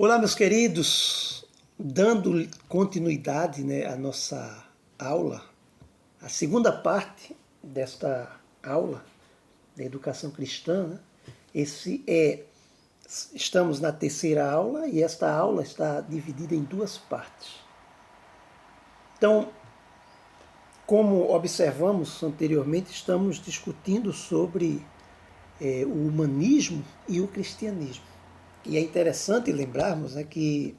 Olá, meus queridos, dando continuidade, à nossa aula, a segunda parte desta aula da educação cristã, estamos na terceira aula e esta aula está dividida em duas partes. Então, como observamos anteriormente, estamos discutindo sobre o humanismo e o cristianismo. E é interessante lembrarmos que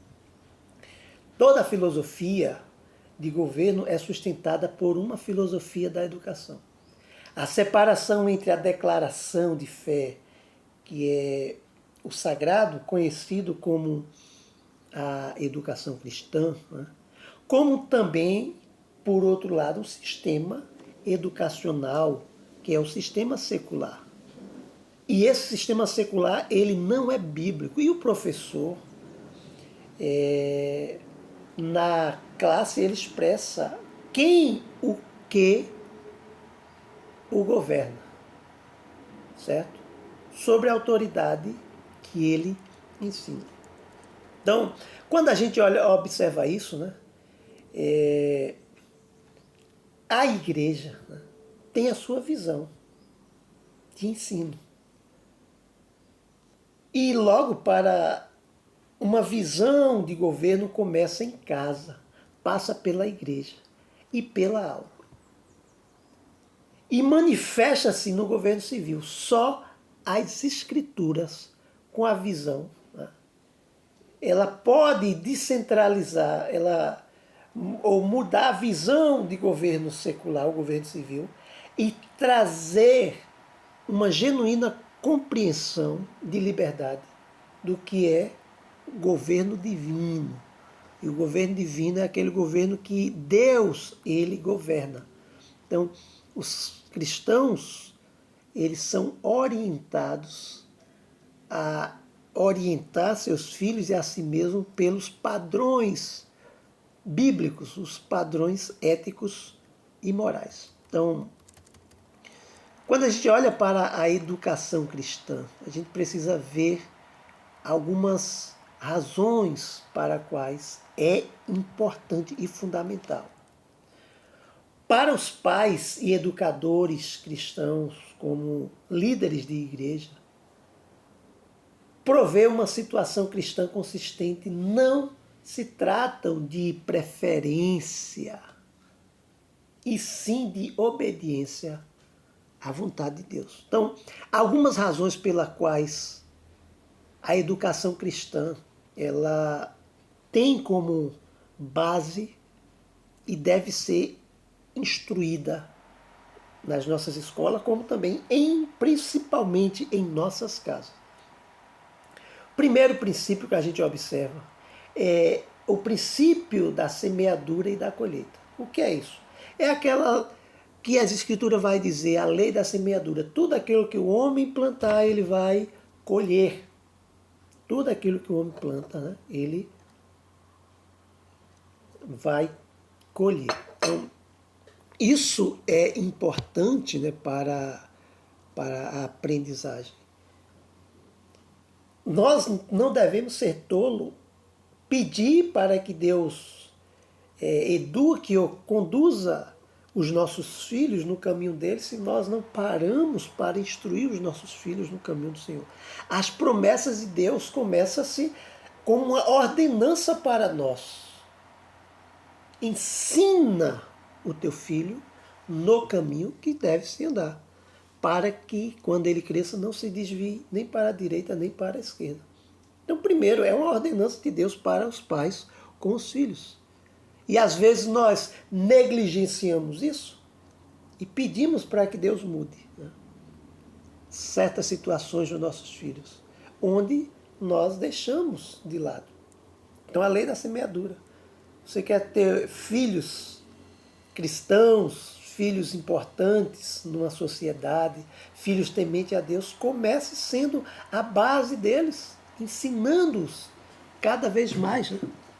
toda a filosofia de governo é sustentada por uma filosofia da educação. A separação entre a declaração de fé, que é o sagrado, conhecido como a educação cristã, como também, por outro lado, o sistema educacional, que é o sistema secular. E esse sistema secular, ele não é bíblico. E o professor, na classe, ele expressa quem, o que o governa, certo? Sobre a autoridade que ele ensina. Então, quando a gente observa isso, a igreja tem a sua visão de ensino. E logo para uma visão de governo começa em casa, passa pela igreja e pela aula. E manifesta-se no governo civil. Só as escrituras com a visão. Ela pode descentralizar, ou mudar a visão de governo secular, o governo civil, e trazer uma genuína compreensão de liberdade do que é o governo divino. E o governo divino é aquele governo que Deus, ele governa. Então, os cristãos, eles são orientados a orientar seus filhos e a si mesmo pelos padrões bíblicos, os padrões éticos e morais. Então, quando a gente olha para a educação cristã, a gente precisa ver algumas razões para as quais é importante e fundamental. Para os pais e educadores cristãos, como líderes de igreja, prover uma situação cristã consistente não se tratam de preferência, e sim de obediência à vontade de Deus. Então, algumas razões pelas quais a educação cristã ela tem como base e deve ser instruída nas nossas escolas, como também principalmente em nossas casas. O primeiro princípio que a gente observa é o princípio da semeadura e da colheita. O que é isso? É aquela que as escrituras vai dizer, a lei da semeadura. Tudo aquilo que o homem plantar, ele vai colher. Tudo aquilo que o homem planta, ele vai colher. Então, isso é importante para a aprendizagem. Nós não devemos ser tolo, pedir para que Deus eduque ou conduza os nossos filhos no caminho dele, se nós não paramos para instruir os nossos filhos no caminho do Senhor. As promessas de Deus começam-se como uma ordenança para nós. Ensina o teu filho no caminho que deve se andar, para que, quando ele cresça, não se desvie nem para a direita nem para a esquerda. Então, primeiro, é uma ordenança de Deus para os pais com os filhos. E às vezes nós negligenciamos isso e pedimos para que Deus mude certas situações dos nossos filhos, onde nós deixamos de lado. Então, a lei da semeadura. Você quer ter filhos cristãos, filhos importantes numa sociedade, filhos tementes a Deus, comece sendo a base deles, ensinando-os cada vez mais.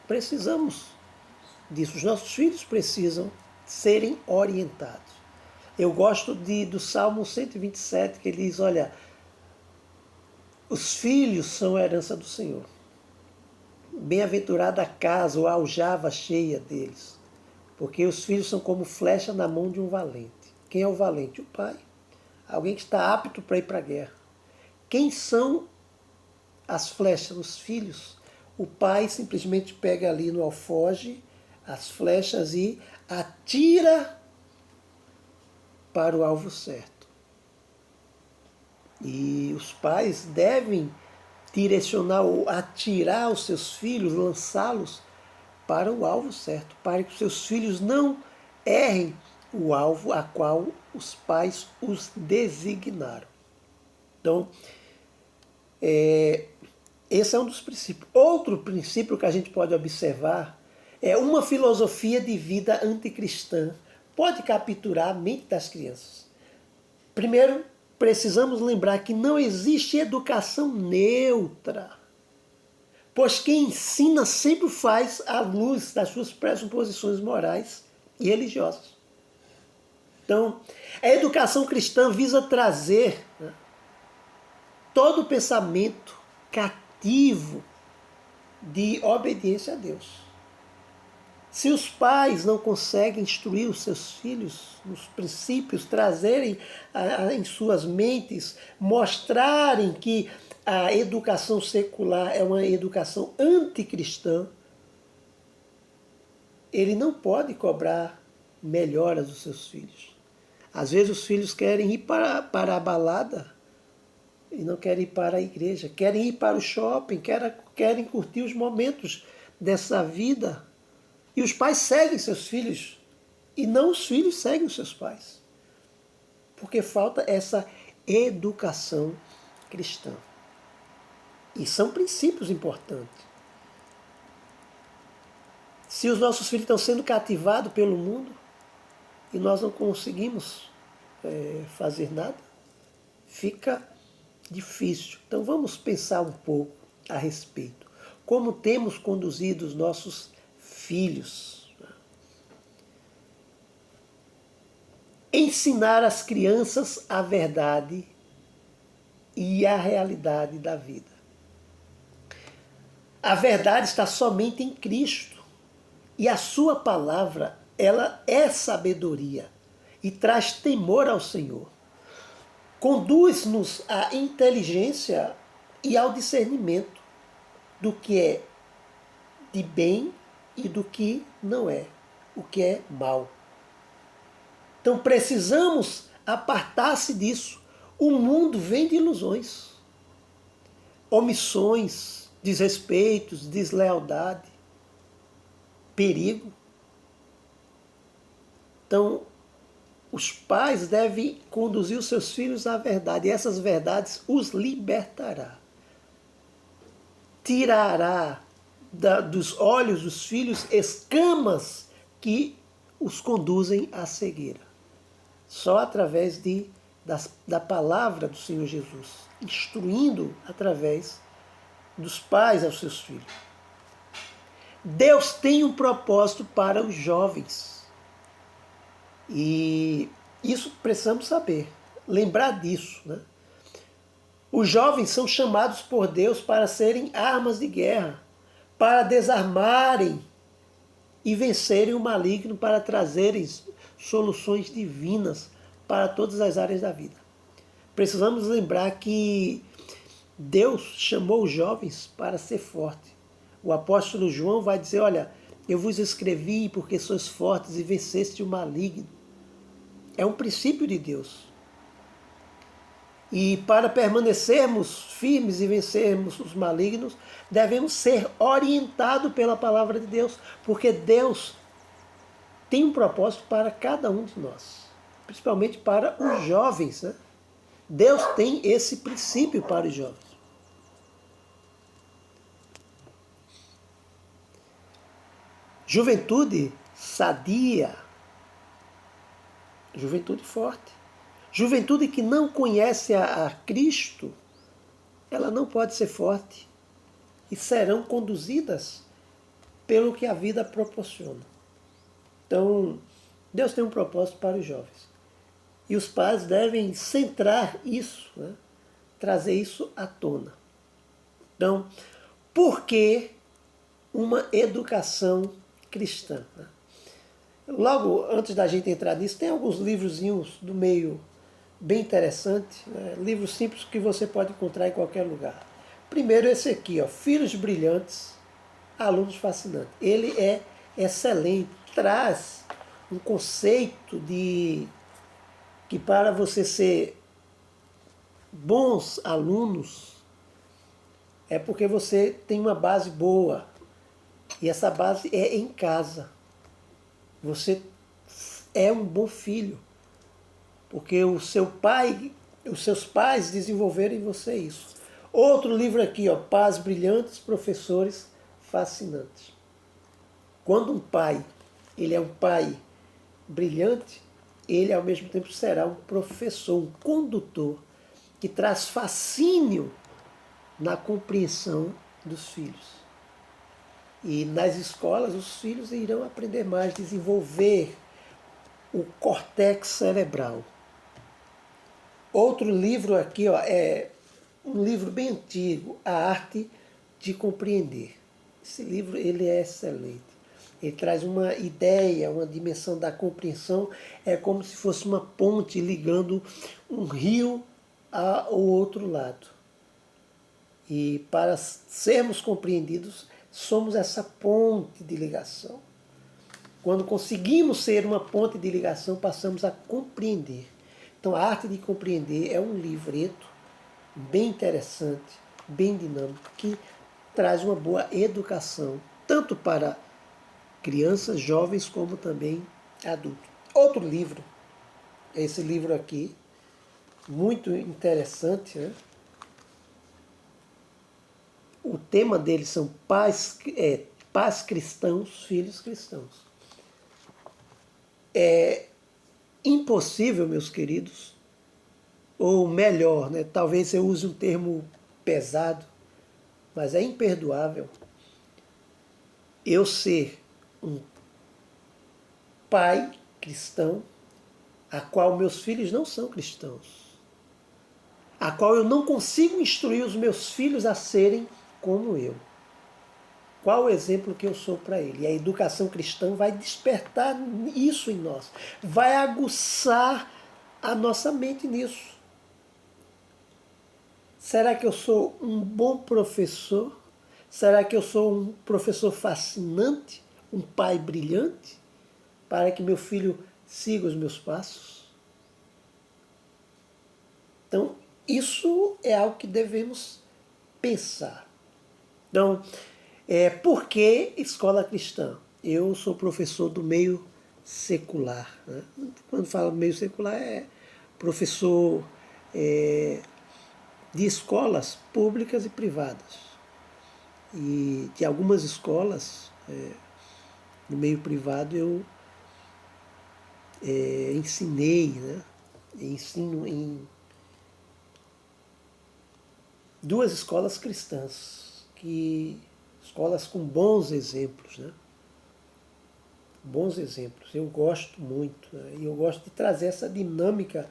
Precisamos disso. Os nossos filhos precisam serem orientados. Eu gosto do Salmo 127, que ele diz, olha, os filhos são a herança do Senhor. Bem-aventurada a casa ou a aljava cheia deles, porque os filhos são como flecha na mão de um valente. Quem é o valente? O pai. Alguém que está apto para ir para a guerra. Quem são as flechas? Os filhos. O pai simplesmente pega ali no alforje as flechas e atira para o alvo certo. E os pais devem direcionar ou atirar os seus filhos, lançá-los para o alvo certo, para que os seus filhos não errem o alvo a qual os pais os designaram. Então, esse é um dos princípios. Outro princípio que a gente pode observar é uma filosofia de vida anticristã pode capturar a mente das crianças. Primeiro, precisamos lembrar que não existe educação neutra, pois quem ensina sempre faz à luz das suas pressuposições morais e religiosas. Então, a educação cristã visa trazer, né, todo o pensamento cativo de obediência a Deus. Se os pais não conseguem instruir os seus filhos nos princípios, trazerem em suas mentes, mostrarem que a educação secular é uma educação anticristã, ele não pode cobrar melhoras dos seus filhos. Às vezes os filhos querem ir para a balada e não querem ir para a igreja, querem ir para o shopping, querem curtir os momentos dessa vida. E os pais seguem seus filhos e não os filhos seguem os seus pais. Porque falta essa educação cristã. E são princípios importantes. Se os nossos filhos estão sendo cativados pelo mundo e nós não conseguimos fazer nada, fica difícil. Então vamos pensar um pouco a respeito. Como temos conduzido os nossos filhos? Ensinar às crianças a verdade e a realidade da vida. A verdade está somente em Cristo. E a sua palavra, ela é sabedoria e traz temor ao Senhor. Conduz-nos à inteligência e ao discernimento do que é de bem e do que não é, o que é mal. Então precisamos apartar-se disso. O mundo vem de ilusões, omissões, desrespeitos, deslealdade, perigo. Então, os pais devem conduzir os seus filhos à verdade, e essas verdades os libertará. Tirará dos olhos dos filhos escamas que os conduzem à cegueira. Só através da palavra do Senhor Jesus, instruindo através dos pais aos seus filhos. Deus tem um propósito para os jovens. E isso precisamos saber, lembrar disso, né? Os jovens são chamados por Deus para serem armas de guerra, para desarmarem e vencerem o maligno, para trazerem soluções divinas para todas as áreas da vida. Precisamos lembrar que Deus chamou os jovens para ser forte. O apóstolo João vai dizer, olha, eu vos escrevi porque sois fortes e venceste o maligno. É um princípio de Deus. E para permanecermos firmes e vencermos os malignos, devemos ser orientados pela palavra de Deus, porque Deus tem um propósito para cada um de nós, principalmente para os jovens, né? Deus tem esse princípio para os jovens. Juventude sadia, juventude forte. Juventude que não conhece a Cristo, ela não pode ser forte e serão conduzidas pelo que a vida proporciona. Então, Deus tem um propósito para os jovens. E os pais devem centrar isso, né? Trazer isso à tona. Então, por que uma educação cristã. Logo antes da gente entrar nisso, tem alguns livrozinhos do meio bem interessante, né? Livros simples que você pode encontrar em qualquer lugar. Primeiro esse aqui, ó, Filhos Brilhantes, Alunos Fascinantes. Ele é excelente, traz um conceito de que para você ser bons alunos é porque você tem uma base boa. E essa base é em casa. Você é um bom filho. Porque o seu pai, os seus pais desenvolveram em você isso. Outro livro aqui, ó, Pais Brilhantes, Professores Fascinantes. Quando um pai, ele é um pai brilhante, ele ao mesmo tempo será um professor, um condutor, que traz fascínio na compreensão dos filhos. E nas escolas os filhos irão aprender mais, desenvolver o córtex cerebral. Outro livro aqui, ó, é um livro bem antigo, A Arte de Compreender. Esse livro ele é excelente. Ele traz uma ideia, uma dimensão da compreensão, é como se fosse uma ponte ligando um rio ao outro lado. E para sermos compreendidos, somos essa ponte de ligação. Quando conseguimos ser uma ponte de ligação, passamos a compreender. Então, A Arte de Compreender é um livreto bem interessante, bem dinâmico, que traz uma boa educação, tanto para crianças, jovens, como também adultos. Outro livro, esse livro aqui, muito interessante, né? O tema dele são pais cristãos, filhos cristãos. É impossível, meus queridos, ou melhor, né, talvez eu use um termo pesado, mas é imperdoável eu ser um pai cristão, a qual meus filhos não são cristãos, a qual eu não consigo instruir os meus filhos a serem como eu. Qual o exemplo que eu sou para ele? E a educação cristã vai despertar isso em nós, vai aguçar a nossa mente nisso. Será que eu sou um bom professor? Será que eu sou um professor fascinante? Um pai brilhante? Para que meu filho siga os meus passos? Então, isso é algo que devemos pensar. Então, por que escola cristã? Eu sou professor do meio secular. Né? Quando falo meio secular, é professor de escolas públicas e privadas. E de algumas escolas, no meio privado, eu ensinei, né? Ensino em duas escolas cristãs, escolas com bons exemplos, né? Bons exemplos. Eu gosto muito, né? E eu gosto de trazer essa dinâmica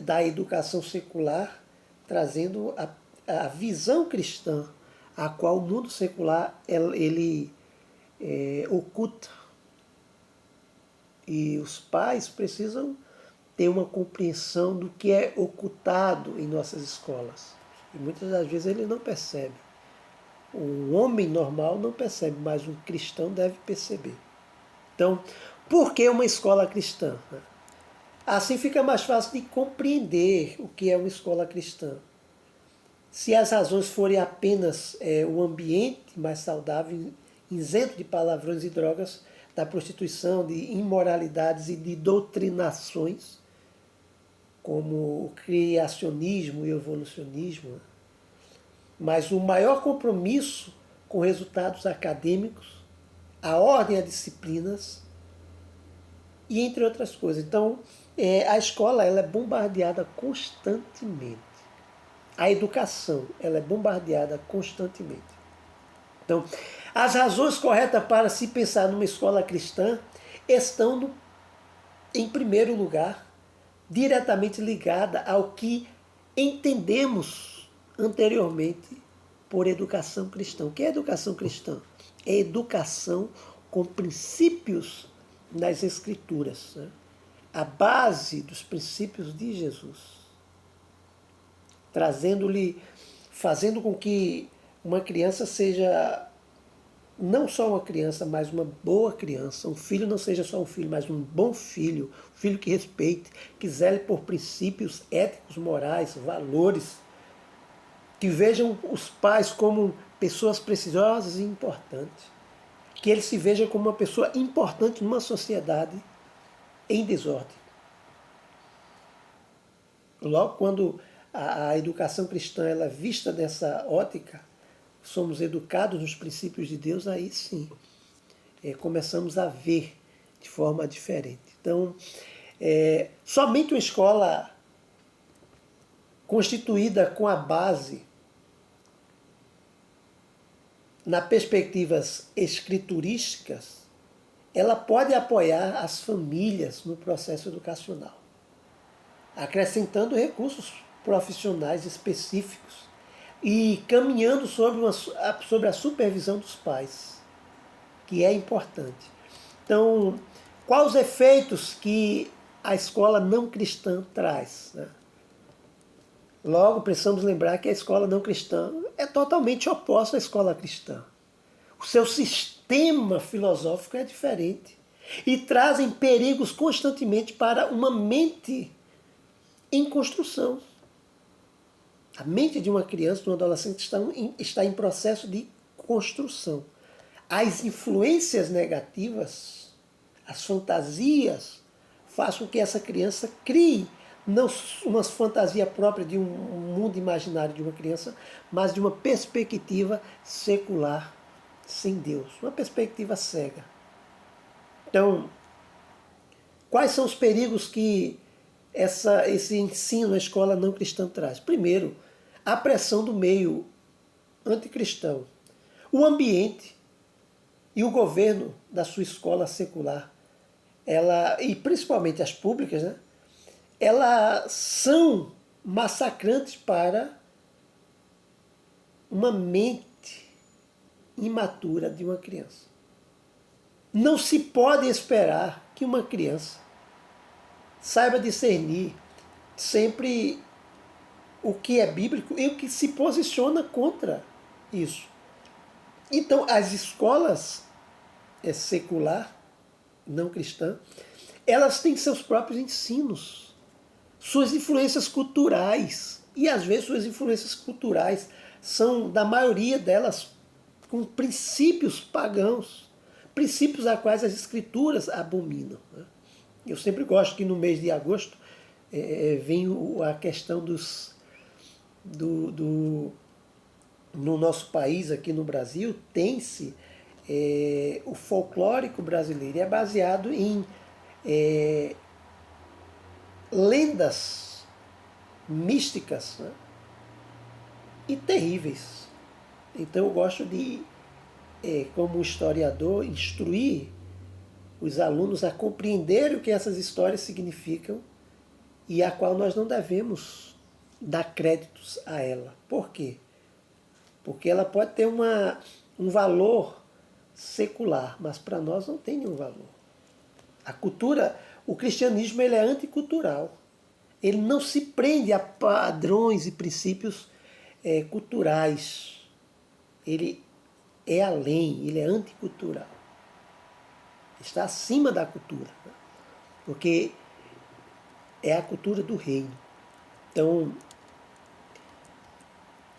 da educação secular, trazendo a visão cristã, a qual o mundo secular ele oculta. E os pais precisam ter uma compreensão do que é ocultado em nossas escolas. E muitas das vezes ele não percebe. Um homem normal não percebe, mas um cristão deve perceber. Então, por que uma escola cristã? Assim fica mais fácil de compreender o que é uma escola cristã. Se as razões forem apenas o ambiente mais saudável, isento de palavrões e drogas, da prostituição, de imoralidades e de doutrinações, como o criacionismo e o evolucionismo, mas o maior compromisso com resultados acadêmicos, a ordem a disciplinas e entre outras coisas. Então, a escola ela é bombardeada constantemente. A educação ela é bombardeada constantemente. Então, as razões corretas para se pensar numa escola cristã estão, em primeiro lugar, diretamente ligada ao que entendemos anteriormente por educação cristã. O que é educação cristã? É educação com princípios das Escrituras, né? A base dos princípios de Jesus, trazendo-lhe, fazendo com que uma criança seja não só uma criança, mas uma boa criança. Um filho não seja só um filho, mas um bom filho, um filho que respeite, que zele por princípios éticos, morais, valores, que vejam os pais como pessoas preciosas e importantes, que ele se veja como uma pessoa importante numa sociedade em desordem. Logo, quando a educação cristã ela é vista dessa ótica, somos educados nos princípios de Deus, aí sim começamos a ver de forma diferente. Então, somente uma escola constituída com a base nas perspectivas escriturísticas, ela pode apoiar as famílias no processo educacional, acrescentando recursos profissionais específicos e caminhando sobre a supervisão dos pais, que é importante. Então, quais os efeitos que a escola não cristã traz, né? Logo, precisamos lembrar que a escola não cristã é totalmente oposta à escola cristã. O seu sistema filosófico é diferente e trazem perigos constantemente para uma mente em construção. A mente de uma criança, de um adolescente, está em processo de construção. As influências negativas, as fantasias, fazem com que essa criança crie não uma fantasia própria de um mundo imaginário de uma criança, mas de uma perspectiva secular, sem Deus, uma perspectiva cega. Então, quais são os perigos que esse ensino na escola não cristã traz? Primeiro, a pressão do meio anticristão. O ambiente e o governo da sua escola secular, e principalmente as públicas, né, elas são massacrantes para uma mente imatura de uma criança. Não se pode esperar que uma criança saiba discernir sempre o que é bíblico e o que se posiciona contra isso. Então, as escolas secular, não cristã, elas têm seus próprios ensinos, suas influências culturais, e às vezes suas influências culturais são, da maioria delas, com princípios pagãos, princípios a quais as escrituras abominam. Eu sempre gosto que no mês de agosto vem a questão no nosso país, aqui no Brasil, tem-se o folclórico brasileiro, é baseado em lendas místicas, né, e terríveis. Então eu gosto de, como historiador, instruir os alunos a compreender o que essas histórias significam e a qual nós não devemos dar créditos a ela. Por quê? Porque ela pode ter um valor secular, mas para nós não tem nenhum valor. A cultura, o cristianismo, ele é anticultural. Ele não se prende a padrões e princípios culturais. Ele é além, ele é anticultural. Está acima da cultura, né? Porque é a cultura do reino. Então,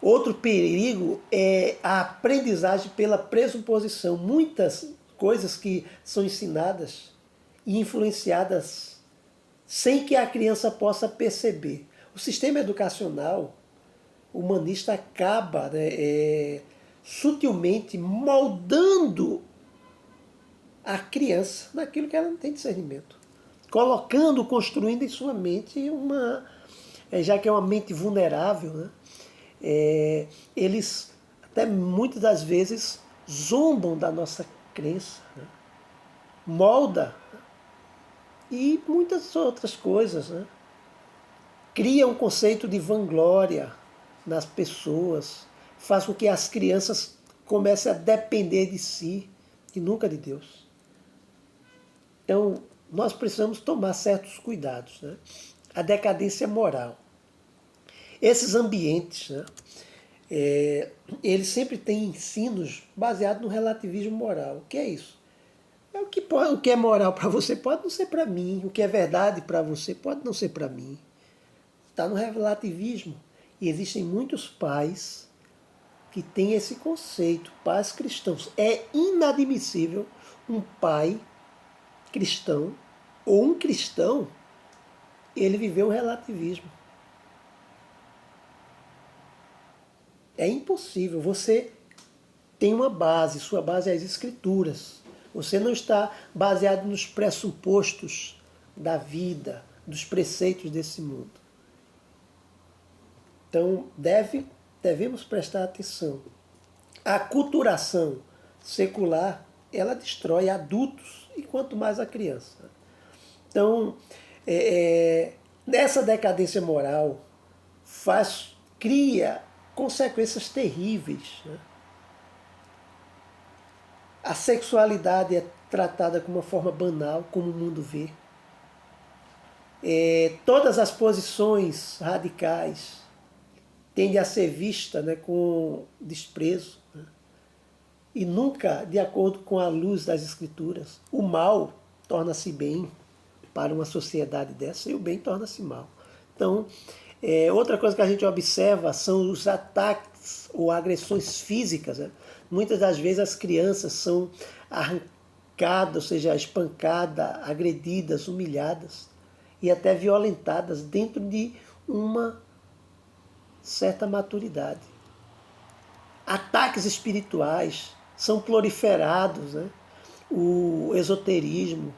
outro perigo é a aprendizagem pela pressuposição. Muitas coisas que são ensinadas e influenciadas sem que a criança possa perceber. O sistema educacional humanista acaba, né, sutilmente moldando a criança naquilo que ela não tem discernimento. Colocando, construindo em sua mente já que é uma mente vulnerável, né, eles até muitas das vezes zombam da nossa crença, né, molda, e muitas outras coisas, né? Cria um conceito de vanglória nas pessoas, faz com que as crianças comecem a depender de si e nunca de Deus. Então, nós precisamos tomar certos cuidados, né? A decadência moral. Esses ambientes, né, eles sempre têm ensinos baseados no relativismo moral. O que é isso? O que é moral para você pode não ser para mim. O que é verdade para você pode não ser para mim. Está no relativismo. E existem muitos pais que têm esse conceito, pais cristãos. É inadmissível um pai cristão ou um cristão ele viver um relativismo. É impossível. Você tem uma base, sua base é as Escrituras. Você não está baseado nos pressupostos da vida, dos preceitos desse mundo. Então, devemos prestar atenção. A aculturação secular, ela destrói adultos e quanto mais a criança. Então, nessa decadência moral, cria consequências terríveis, né? A sexualidade é tratada como uma forma banal, como o mundo vê. Todas as posições radicais tendem a ser vistas, né, com desprezo, né? E nunca de acordo com a luz das Escrituras. O mal torna-se bem para uma sociedade dessa e o bem torna-se mal. Então, outra coisa que a gente observa são os ataques ou agressões físicas, né? Muitas das vezes as crianças são arrancadas, ou seja, espancadas, agredidas, humilhadas e até violentadas dentro de uma certa maturidade. Ataques espirituais são proliferados, né? O esoterismo,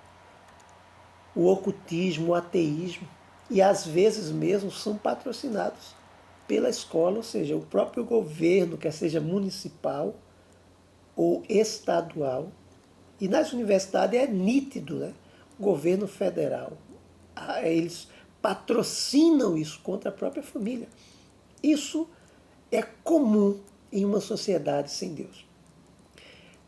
o ocultismo, o ateísmo, e às vezes mesmo são patrocinados pela escola, ou seja, o próprio governo, quer seja municipal ou estadual. E nas universidades é nítido, né? O governo federal. Eles patrocinam isso contra a própria família. Isso é comum em uma sociedade sem Deus.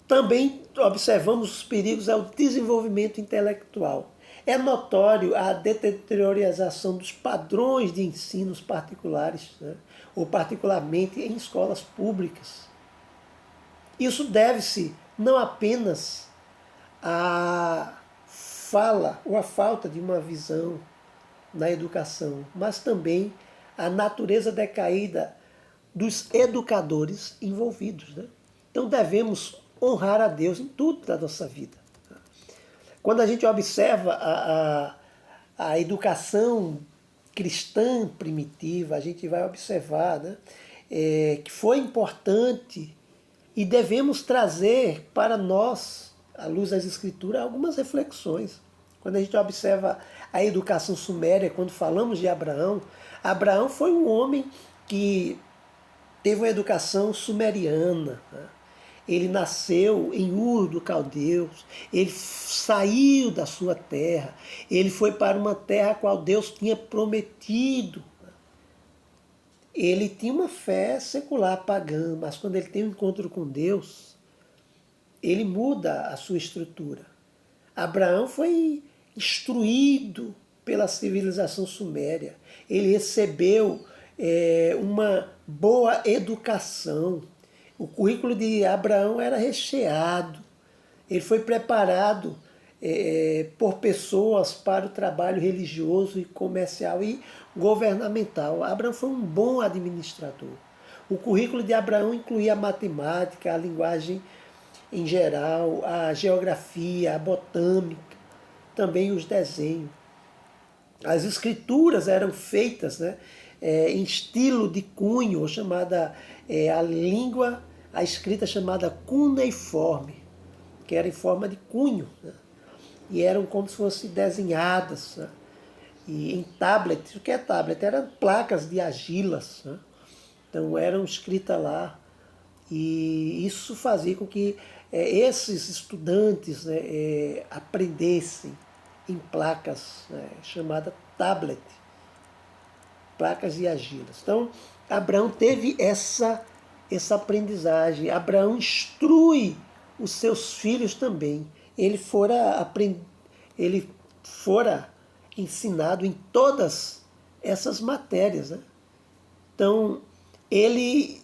Também observamos os perigos ao desenvolvimento intelectual. É notório a deteriorização dos padrões de ensinos particulares, né? Ou particularmente em escolas públicas. Isso deve-se não apenas à fala ou à falta de uma visão na educação, mas também à natureza decaída dos educadores envolvidos, né? Então devemos honrar a Deus em tudo da nossa vida. Quando a gente observa a educação cristã primitiva, a gente vai observar, né, que foi importante e devemos trazer para nós, à luz das Escrituras, algumas reflexões. Quando a gente observa a educação suméria, quando falamos de Abraão, Abraão foi um homem que teve uma educação sumeriana, né? Ele nasceu em Ur do Caldeus, ele saiu da sua terra, ele foi para uma terra a qual Deus tinha prometido. Ele tinha uma fé secular pagã, mas quando ele tem um encontro com Deus, ele muda a sua estrutura. Abraão foi instruído pela civilização suméria, ele recebeu uma boa educação. O currículo de Abraão era recheado. Ele foi preparado por pessoas para o trabalho religioso e comercial e governamental. Abraão foi um bom administrador. O currículo de Abraão incluía a matemática, a linguagem em geral, a geografia, a botânica, também os desenhos. As escrituras eram feitas, né, em estilo de cunho, chamada a escrita chamada cuneiforme, que era em forma de cunho, né, e eram como se fossem desenhadas, né, e em tablet. O que é tablet? Eram placas de argilas, né, então eram escritas lá, e isso fazia com que esses estudantes, né, aprendessem em placas, né, chamada tablet, placas de argilas. Então, Abraão teve essa essa aprendizagem. Abraão instrui os seus filhos também. Ele fora ensinado em todas essas matérias, né? Então, ele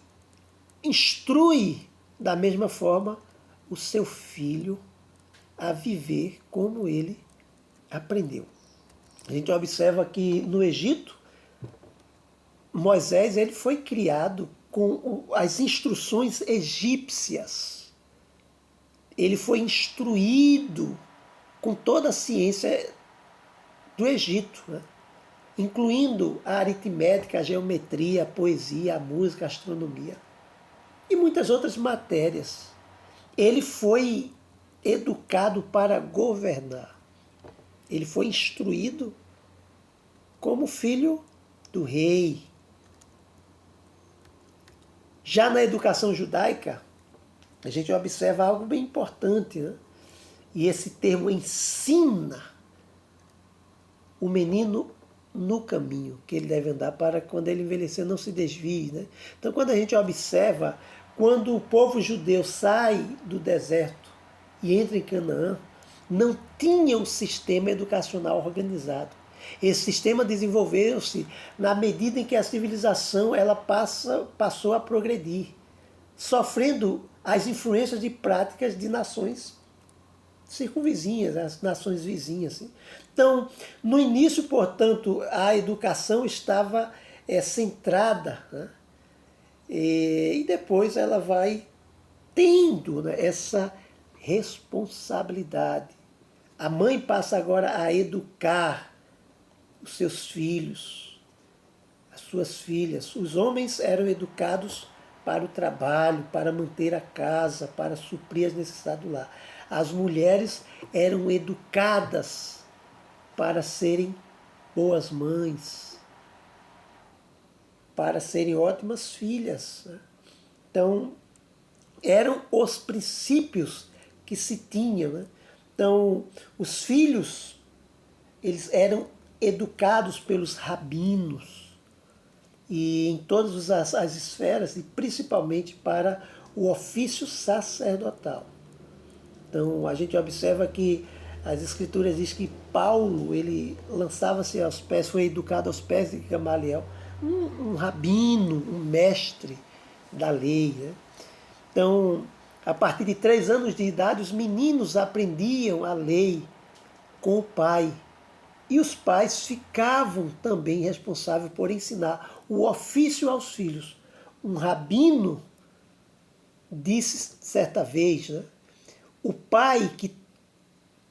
instrui da mesma forma o seu filho a viver como ele aprendeu. A gente observa que no Egito, Moisés ele foi criado com as instruções egípcias. Ele foi instruído com toda a ciência do Egito, né? Incluindo a aritmética, a geometria, a poesia, a música, a astronomia e muitas outras matérias. Ele foi educado para governar. Ele foi instruído como filho do rei. Já na educação judaica, a gente observa algo bem importante, né? E esse termo ensina o menino no caminho que ele deve andar para quando ele envelhecer não se desvie, né? Então, quando a gente observa, quando o povo judeu sai do deserto e entra em Canaã, não tinha um sistema educacional organizado. Esse sistema desenvolveu-se na medida em que a civilização ela passou a progredir, sofrendo as influências de práticas de nações circunvizinhas, as nações vizinhas. Então, no início, portanto, a educação estava centrada, né? E depois ela vai tendo, né, essa responsabilidade. A mãe passa agora a educar os seus filhos, as suas filhas. Os homens eram educados para o trabalho, para manter a casa, para suprir as necessidades do lar. As mulheres eram educadas para serem boas mães, para serem ótimas filhas, né? Então, eram os princípios que se tinham, né? Então, os filhos, eles eram educados pelos rabinos e em todas as esferas, e principalmente para o ofício sacerdotal. Então, a gente observa que as escrituras dizem que Paulo, ele lançava-se aos pés, foi educado aos pés de Gamaliel, um rabino, um mestre da lei, né? Então, a partir de 3 anos de idade, os meninos aprendiam a lei com o pai. E os pais ficavam também responsáveis por ensinar o ofício aos filhos. Um rabino disse certa vez, né? O pai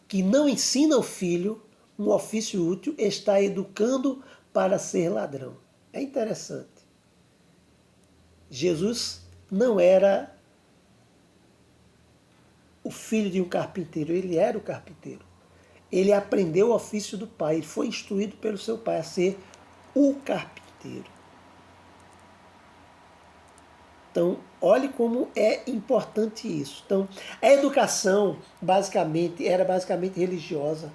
que não ensina o filho um ofício útil está educando para ser ladrão. É interessante. Jesus não era o filho de um carpinteiro, ele era o carpinteiro. Ele aprendeu o ofício do pai, ele foi instruído pelo seu pai a ser o carpinteiro. Então, olhe como é importante isso. Então, a educação era basicamente religiosa,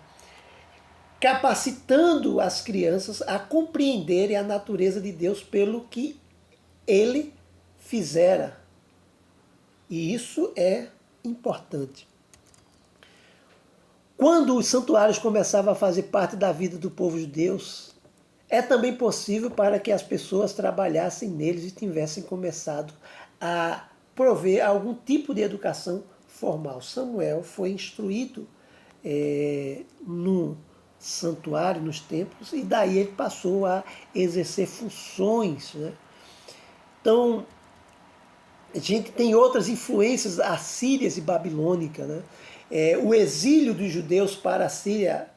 capacitando as crianças a compreenderem a natureza de Deus pelo que ele fizera. E isso é importante. Quando os santuários começavam a fazer parte da vida do povo de Deus, é também possível para que as pessoas trabalhassem neles e tivessem começado a prover algum tipo de educação formal. Samuel foi instruído no santuário, nos templos, e daí ele passou a exercer funções, né? Então, a gente tem outras influências assírias e babilônicas, né? O exílio dos judeus para a Síria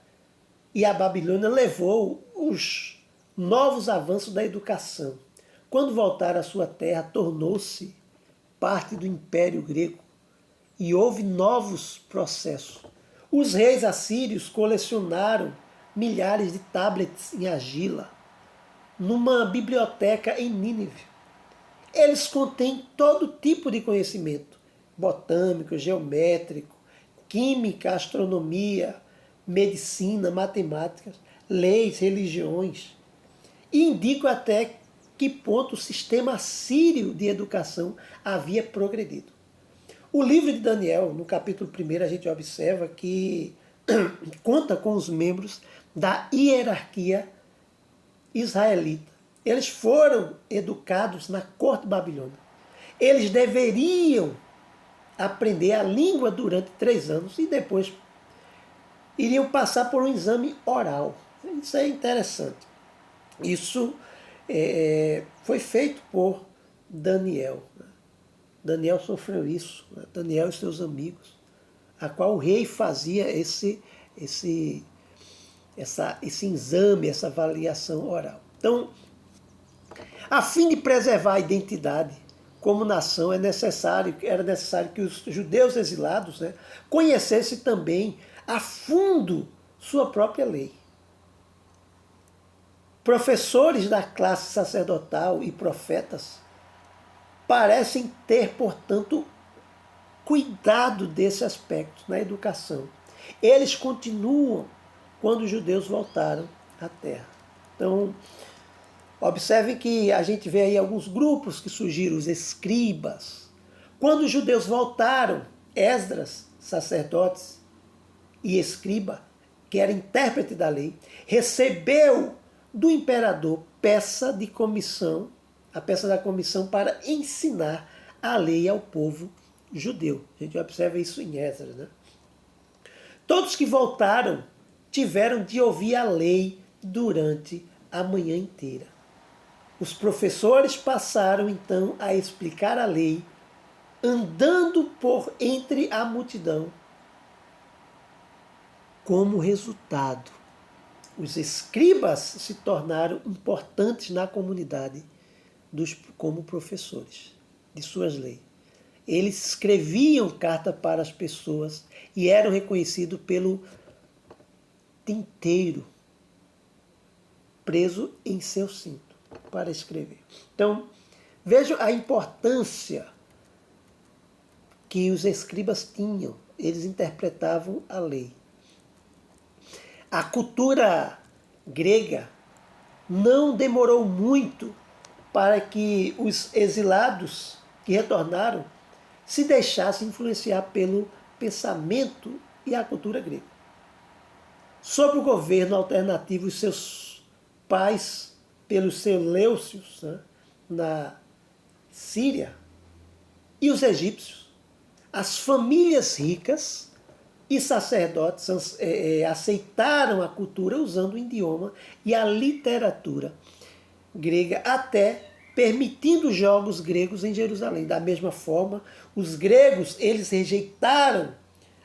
e a Babilônia levou os novos avanços da educação. Quando voltaram à sua terra, tornou-se parte do Império Grego e houve novos processos. Os reis assírios colecionaram milhares de tablets em argila numa biblioteca em Nínive. Eles contêm todo tipo de conhecimento, botânico, geométrico, química, astronomia, medicina, matemáticas, leis, religiões. E indicam até que ponto o sistema assírio de educação havia progredido. O livro de Daniel, no capítulo 1, a gente observa que conta com os membros da hierarquia israelita. Eles foram educados na corte babilônica. Eles deveriam aprender a língua durante 3 anos e depois iriam passar por um exame oral. Isso é interessante. Isso foi feito por Daniel. Daniel sofreu isso, Daniel e seus amigos, a qual o rei fazia esse exame, essa avaliação oral. Então, a fim de preservar a identidade como nação, era necessário que os judeus exilados, conhecessem também a fundo sua própria lei. Professores da classe sacerdotal e profetas parecem ter, portanto, cuidado desse aspecto na educação. Eles continuam quando os judeus voltaram à terra. Então, observem que a gente vê aí alguns grupos que surgiram, os escribas. Quando os judeus voltaram, Esdras, sacerdotes, e escriba, que era intérprete da lei, recebeu do imperador a peça da comissão para ensinar a lei ao povo judeu. A gente observa isso em Esdras. Todos que voltaram tiveram de ouvir a lei durante a manhã inteira. Os professores passaram então a explicar a lei, andando por entre a multidão. Como resultado, os escribas se tornaram importantes na comunidade como professores de suas leis. Eles escreviam carta para as pessoas e eram reconhecidos pelo tinteiro preso em seu cinto para escrever. Então, vejam a importância que os escribas tinham. Eles interpretavam a lei. A cultura grega não demorou muito para que os exilados que retornaram se deixassem influenciar pelo pensamento e a cultura grega. Sob o governo alternativo, os seus pais, pelos Seleucios, na Síria, e os egípcios, as famílias ricas e sacerdotes aceitaram a cultura usando o idioma e a literatura grega, até permitindo jogos gregos em Jerusalém. Da mesma forma, os gregos eles rejeitaram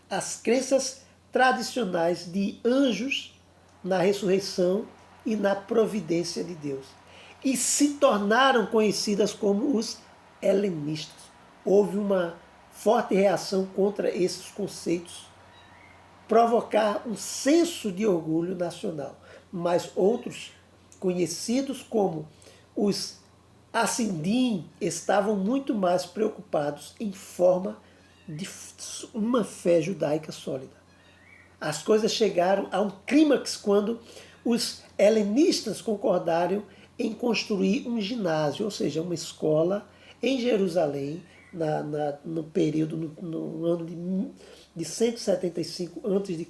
as crenças tradicionais de anjos na ressurreição e na providência de Deus, e se tornaram conhecidas como os helenistas. Houve uma forte reação contra esses conceitos, provocar um senso de orgulho nacional. Mas outros, conhecidos como os Hassidim, estavam muito mais preocupados em forma de uma fé judaica sólida. As coisas chegaram a um clímax quando os helenistas concordaram em construir um ginásio, ou seja, uma escola em Jerusalém, no período, no ano de 175 a.C.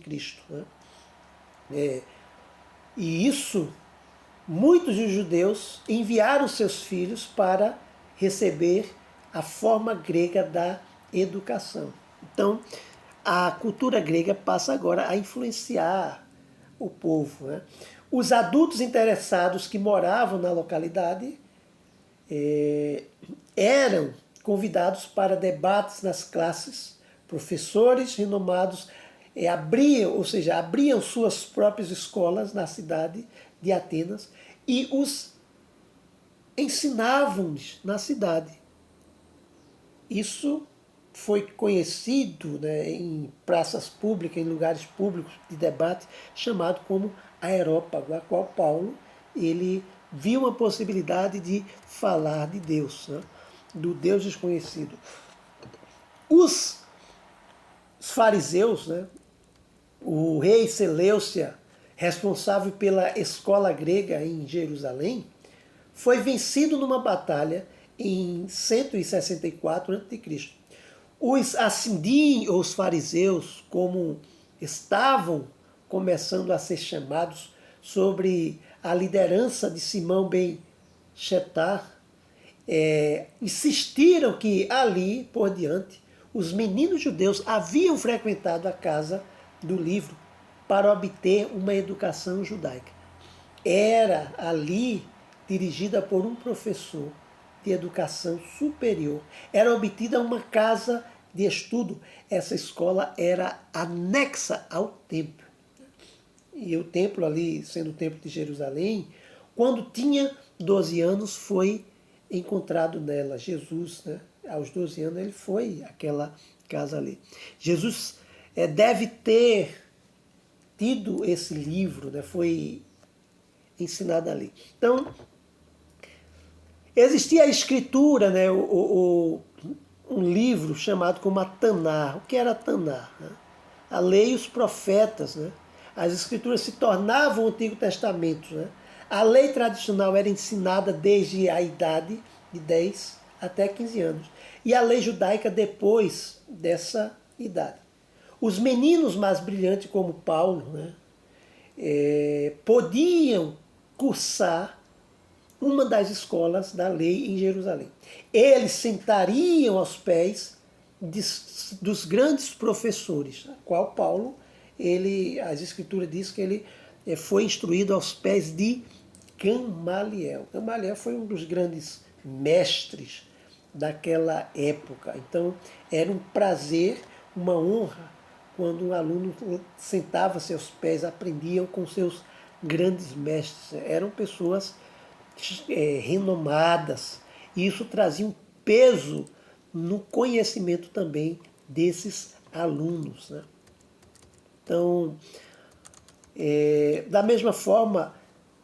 E isso, muitos dos judeus enviaram seus filhos para receber a forma grega da educação. Então, a cultura grega passa agora a influenciar o povo. Os adultos interessados que moravam na localidade eram convidados para debates nas classes. Professores renomados abriam suas próprias escolas na cidade de Atenas e os ensinavam na cidade. Isso foi conhecido em praças públicas, em lugares públicos de debate, chamado como aerópago, a qual Paulo ele viu uma possibilidade de falar de Deus, do Deus desconhecido. Os fariseus, o rei Seleucia, responsável pela escola grega em Jerusalém, foi vencido numa batalha em 164 a.C. Os assindim, ou os fariseus, como estavam começando a ser chamados sobre a liderança de Simão ben Chetar, insistiram que ali por diante os meninos judeus haviam frequentado a casa do livro para obter uma educação judaica. Era ali dirigida por um professor de educação superior. Era obtida uma casa de estudo. Essa escola era anexa ao templo. E o templo ali, sendo o templo de Jerusalém, quando tinha 12 anos, foi encontrado nela Jesus, né? Aos 12 anos ele foi àquela casa ali. Jesus deve ter tido esse livro, né? Foi ensinado ali. Então, existia a escritura, né? Um livro chamado como a Taná. O que era a Taná? Né? A lei e os profetas, né? As escrituras se tornavam o Antigo Testamento, né? A lei tradicional era ensinada desde a idade de 10 até 15 anos. E a lei judaica depois dessa idade. Os meninos mais brilhantes, como Paulo, né, podiam cursar uma das escolas da lei em Jerusalém. Eles sentariam aos pés dos grandes professores, a qual Paulo, as escrituras diz que ele foi instruído aos pés de Gamaliel. Gamaliel foi um dos grandes mestres daquela época. Então, era um prazer, uma honra, quando um aluno sentava-se aos pés, aprendiam com seus grandes mestres. Eram pessoas renomadas. E isso trazia um peso no conhecimento também desses alunos. Né? Então, da mesma forma,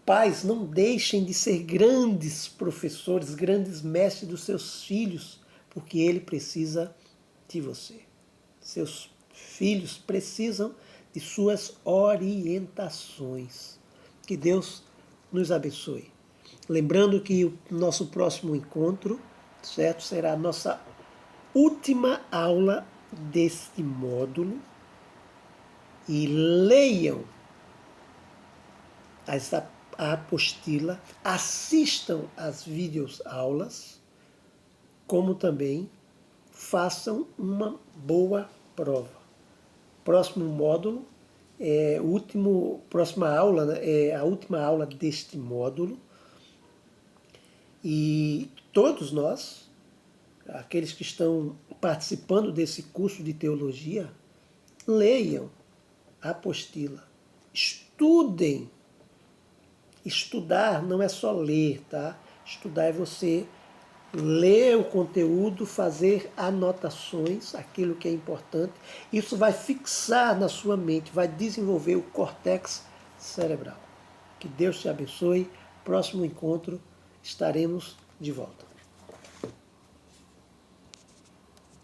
pais, não deixem de ser grandes professores, grandes mestres dos seus filhos, porque ele precisa de você. Seus filhos precisam de suas orientações. Que Deus nos abençoe. Lembrando que o nosso próximo encontro, certo, será a nossa última aula deste módulo. E leiam a apostila, assistam às videoaulas, como também façam uma boa prova. Próximo módulo, próxima aula, né, é a última aula deste módulo. E todos nós, aqueles que estão participando desse curso de teologia, leiam a apostila, estudem. Estudar não é só ler, tá? Estudar é você ler o conteúdo, fazer anotações, aquilo que é importante. Isso vai fixar na sua mente, vai desenvolver o córtex cerebral. Que Deus te abençoe. Próximo encontro estaremos de volta.